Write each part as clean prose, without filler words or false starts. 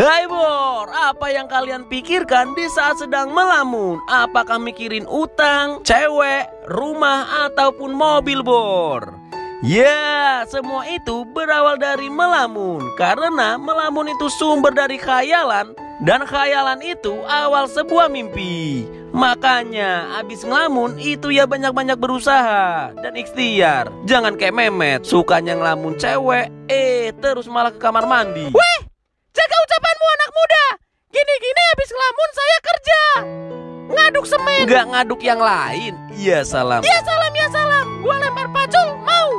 Hai Bor, apa yang kalian pikirkan di saat sedang melamun? Apakah mikirin utang, cewek, rumah, ataupun mobil Bor? Ya, semua itu berawal dari melamun. Karena melamun itu sumber dari khayalan, dan khayalan itu awal sebuah mimpi. Makanya abis ngelamun itu ya banyak-banyak berusaha dan ikhtiar. Jangan kayak Memet, sukanya ngelamun cewek, terus malah ke kamar mandi. Weh, jaga ucapanmu anak muda. Gini-gini habis ngelamun saya kerja ngaduk semen. Nggak ngaduk yang lain. Iya salam. Ya salam, ya salam. Gua lempar pacul, mau?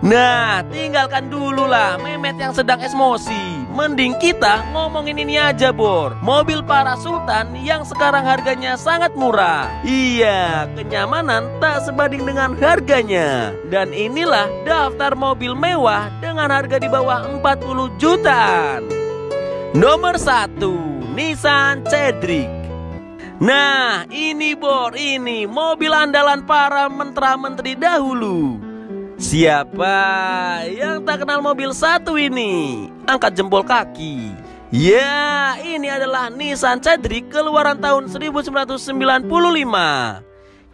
Nah, tinggalkan dulu lah Memet yang sedang emosi. Mending kita ngomongin ini aja Bor. Mobil para sultan yang sekarang harganya sangat murah. Iya, kenyamanan tak sebanding dengan harganya. Dan inilah daftar mobil mewah dengan harga di bawah 40 jutaan. Nomor 1, Nissan Cedric. Nah, ini Bor, ini mobil andalan para menteri dahulu. Siapa yang tak kenal mobil satu ini? Angkat jempol kaki. Ya, ini adalah Nissan Cedric keluaran tahun 1995.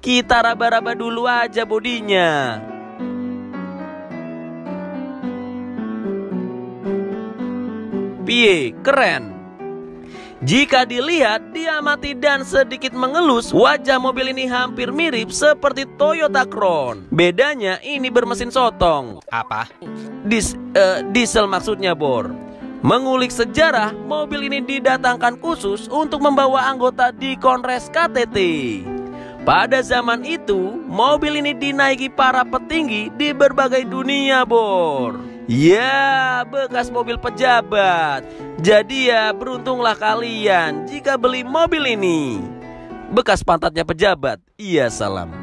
Kita raba-raba dulu aja bodinya. Piye, keren. Jika dilihat, diamati dan sedikit mengelus, wajah mobil ini hampir mirip seperti Toyota Crown. Bedanya ini bermesin sotong. Apa? Diesel maksudnya Bor. Mengulik sejarah, mobil ini didatangkan khusus untuk membawa anggota di Kongres KTT. Pada zaman itu, mobil ini dinaiki para petinggi di berbagai dunia Bor. Ya, bekas mobil pejabat. Jadi ya beruntunglah kalian jika beli mobil ini. Bekas pantatnya pejabat. Iya salam.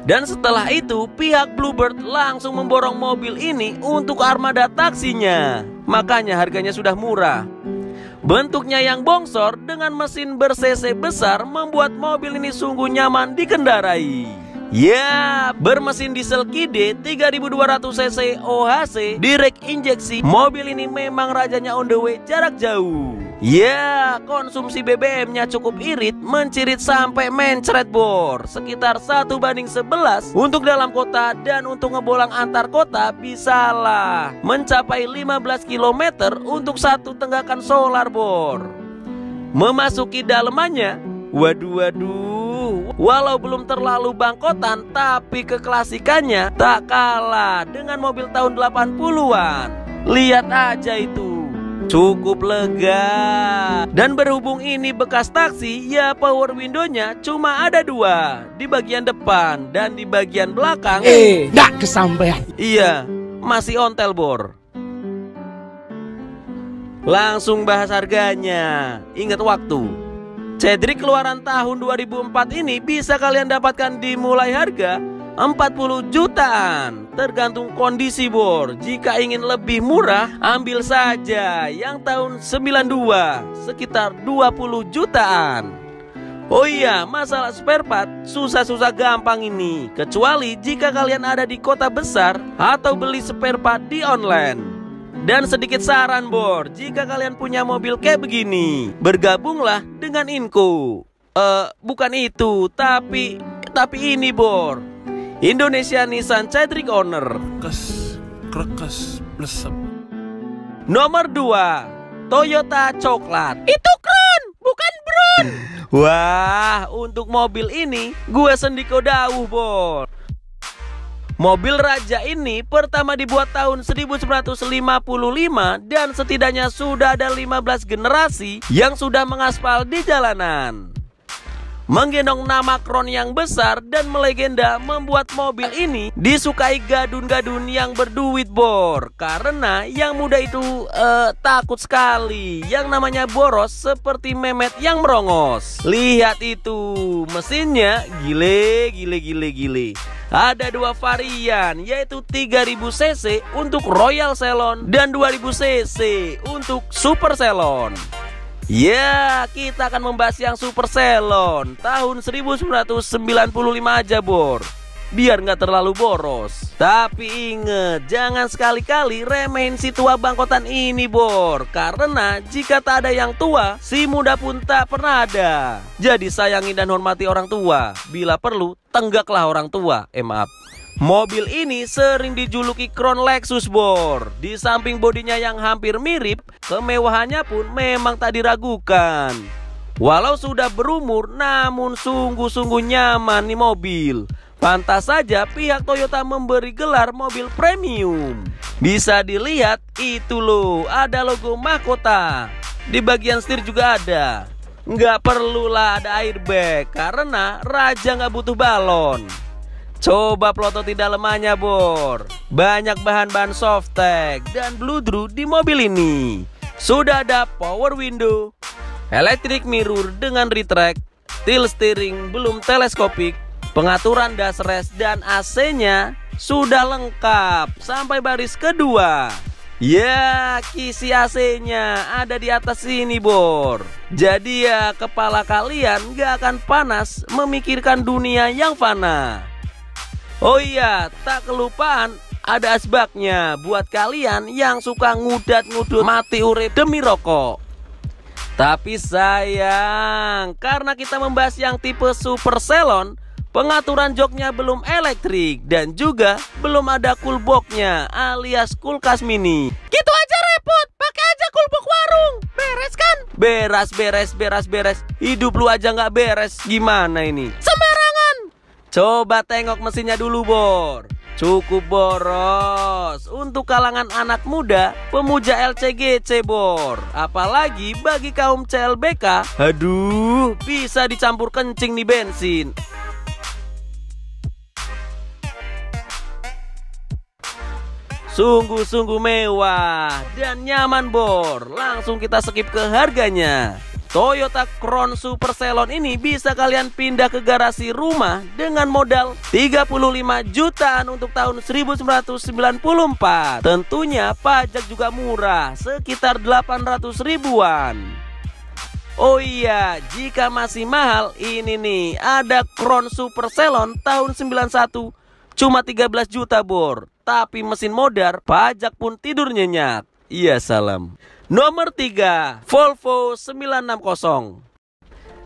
Dan setelah itu pihak Bluebird langsung memborong mobil ini untuk armada taksinya. Makanya harganya sudah murah. Bentuknya yang bongsor dengan mesin ber-cc besar membuat mobil ini sungguh nyaman dikendarai. Ya, bermesin diesel Kide 3200 cc OHC direct injeksi, mobil ini memang rajanya on the way jarak jauh. Ya, konsumsi BBM-nya cukup irit, mencirit sampai mencret Bor. Sekitar 1:11 untuk dalam kota, dan untuk ngebolang antar kota bisalah mencapai 15 km untuk satu tenggakan solar Bor. Memasuki dalemannya, waduh, walau belum terlalu bangkotan, tapi keklasikannya tak kalah dengan mobil tahun 80-an. Lihat aja itu, cukup lega. Dan berhubung ini bekas taksi, ya power window-nya cuma ada 2, di bagian depan dan di bagian belakang. Gak kesampaian. Iya, masih ontel Bor. Langsung bahas harganya. Ingat waktu. Cedric keluaran tahun 2004 ini bisa kalian dapatkan di mulai harga 40 jutaan. Tergantung kondisi Bor. Jika ingin lebih murah, ambil saja yang tahun 92, sekitar 20 jutaan. Oh iya, masalah spare part susah-susah gampang ini, kecuali jika kalian ada di kota besar atau beli spare part di online. Dan sedikit saran Bor, jika kalian punya mobil kayak begini, bergabunglah dengan Inco. Bukan itu, tapi ini Bor, Indonesia Nissan Cedric Owner. Krekes, blesep. Nomor 2, Toyota Coklat. Itu Crown, bukan Brown. Wah, untuk mobil ini gue sendiko dawuh Bor. Mobil raja ini pertama dibuat tahun 1955 dan setidaknya sudah ada 15 generasi yang sudah mengaspal di jalanan. Menggendong nama Crown yang besar dan melegenda membuat mobil ini disukai gadun-gadun yang berduit Bor. Karena yang muda itu takut sekali yang namanya boros seperti Memet yang merongos. Lihat itu, mesinnya gile. Ada 2 varian, yaitu 3000 cc untuk Royal Salon dan 2000 cc untuk Super Salon. Ya, kita akan membahas yang Super Salon tahun 1995 aja Bor. biar nggak terlalu boros. Tapi inget, jangan sekali-kali remehin si tua bangkotan ini Bor, karena jika tak ada yang tua, si muda pun tak pernah ada. Jadi sayangi dan hormati orang tua. Bila perlu, tenggaklah orang tua. Maaf. Mobil ini sering dijuluki Crown Lexus Bor. Di samping bodinya yang hampir mirip, kemewahannya pun memang tak diragukan. Walau sudah berumur, namun sungguh-sungguh nyaman nih mobil. Pantas saja pihak Toyota memberi gelar mobil premium. Bisa dilihat, itu loh, ada logo mahkota. Di bagian setir juga ada. Nggak perlulah ada airbag, karena raja nggak butuh balon. Coba pelototi dalemannya Bor. Banyak bahan-bahan softtek dan bludru di mobil ini. Sudah ada power window, electric mirror dengan retract, tilt steering belum teleskopik, pengaturan dashrace dan AC-nya sudah lengkap sampai baris kedua. Ya, kisi AC-nya ada di atas sini Bor. Jadi ya kepala kalian gak akan panas memikirkan dunia yang fana. Oh iya, tak kelupaan ada asbaknya buat kalian yang suka ngudat-ngudut mati urip demi rokok. Tapi sayang, karena kita membahas yang tipe Super Salon, pengaturan joknya belum elektrik dan juga belum ada coolbox-nya alias kulkas mini. Gitu aja repot, pakai aja coolbox warung. Beres kan? Beres. Hidup lu aja nggak beres, gimana ini? Sembarangan. Coba tengok mesinnya dulu Bor. Cukup boros untuk kalangan anak muda pemuja LCGC Bor. Apalagi bagi kaum CLBK, aduh, bisa dicampur kencing nih bensin. Sungguh-sungguh mewah dan nyaman Bor. Langsung kita skip ke harganya. Toyota Crown Super Salon ini bisa kalian pindah ke garasi rumah dengan modal 35 jutaan untuk tahun 1994. Tentunya pajak juga murah, sekitar 800 ribuan. Oh iya, jika masih mahal, ini nih ada Crown Super Salon tahun 91, cuma 13 juta Bor. Tapi mesin modar, pajak pun tidur nyenyak. Iya salam. Nomor 3, Volvo 960.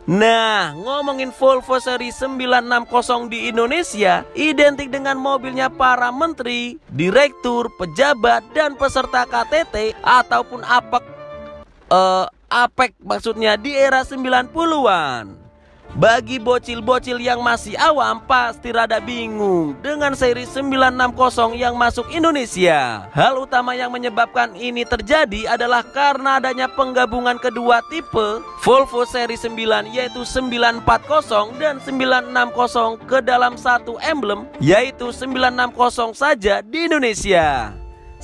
Nah, ngomongin Volvo seri 960 di Indonesia identik dengan mobilnya para menteri, direktur, pejabat, dan peserta KTT ataupun APEC maksudnya di era 90-an. Bagi bocil-bocil yang masih awam pasti rada bingung dengan seri 960 yang masuk Indonesia. Hal utama yang menyebabkan ini terjadi adalah karena adanya penggabungan kedua tipe Volvo seri 9 yaitu 940 dan 960 ke dalam satu emblem yaitu 960 saja di Indonesia.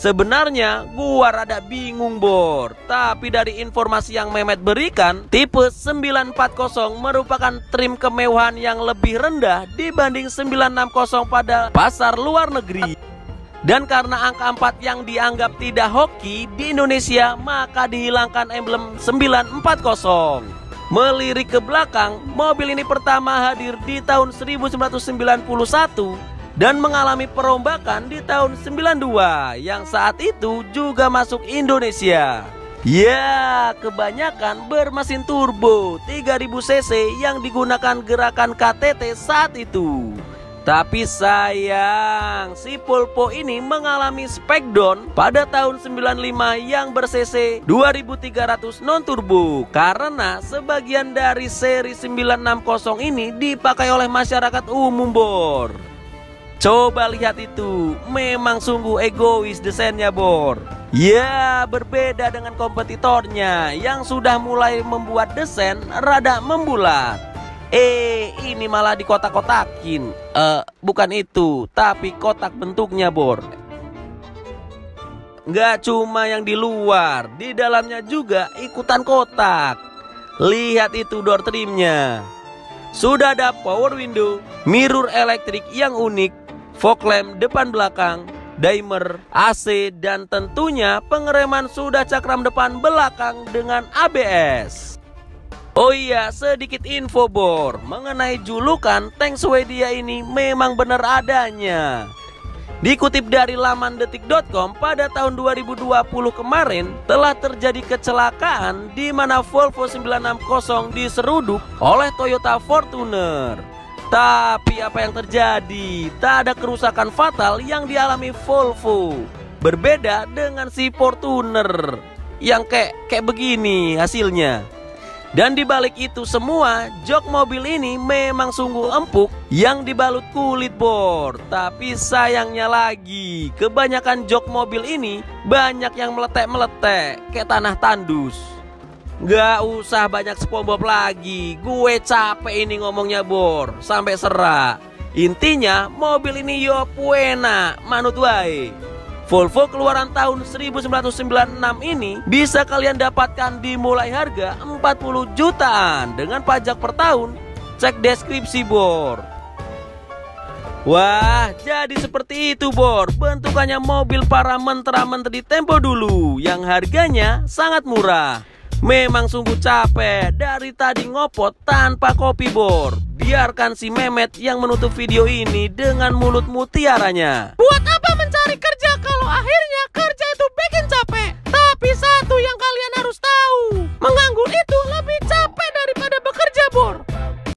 Sebenarnya gua rada bingung Bor, tapi dari informasi yang Mehmet berikan, tipe 940 merupakan trim kemewahan yang lebih rendah dibanding 960 pada pasar luar negeri. Dan karena angka 4 yang dianggap tidak hoki di Indonesia, maka dihilangkan emblem 940. Melirik ke belakang, mobil ini pertama hadir di tahun 1991 dan mengalami perombakan di tahun 92 yang saat itu juga masuk Indonesia. Ya, kebanyakan bermesin turbo 3000 cc yang digunakan gerakan KTT saat itu. Tapi sayang, si Volvo ini mengalami spek down pada tahun 95 yang ber-cc 2300 non-turbo karena sebagian dari seri 960 ini dipakai oleh masyarakat umum Bor. Coba lihat itu, memang sungguh egois desainnya Bor. Ya, berbeda dengan kompetitornya yang sudah mulai membuat desain rada membulat. Ini malah dikotak-kotakin. Bukan itu, tapi kotak bentuknya Bor. Nggak cuma yang di luar, di dalamnya juga ikutan kotak. Lihat itu door trimnya. Sudah ada power window, mirror elektrik yang unik, fog lamp depan belakang, dimmer, AC, dan tentunya pengereman sudah cakram depan belakang dengan ABS. Oh iya, sedikit info Bor mengenai julukan tank Swedia ini memang benar adanya. Dikutip dari laman detik.com, pada tahun 2020 kemarin telah terjadi kecelakaan di mana Volvo 960 diseruduk oleh Toyota Fortuner. Tapi apa yang terjadi? Tak ada kerusakan fatal yang dialami Volvo. Berbeda dengan si Fortuner yang kayak begini hasilnya. Dan dibalik itu semua, jok mobil ini memang sungguh empuk yang dibalut kulit Bor. Tapi sayangnya lagi, kebanyakan jok mobil ini banyak yang meletek-meletek kayak tanah tandus. Gak usah banyak SpongeBob lagi, gue capek ini ngomongnya Bor, sampai serak. Intinya mobil ini yo puena, manut wae. Volvo keluaran tahun 1996 ini bisa kalian dapatkan di mulai harga 40 jutaan dengan pajak per tahun. Cek deskripsi Bor. Wah, jadi seperti itu Bor bentukannya mobil para menteri tempo dulu yang harganya sangat murah. Memang sungguh capek dari tadi ngopot tanpa kopi Bor. Biarkan si Mehmet yang menutup video ini dengan mulut mutiaranya. Buat apa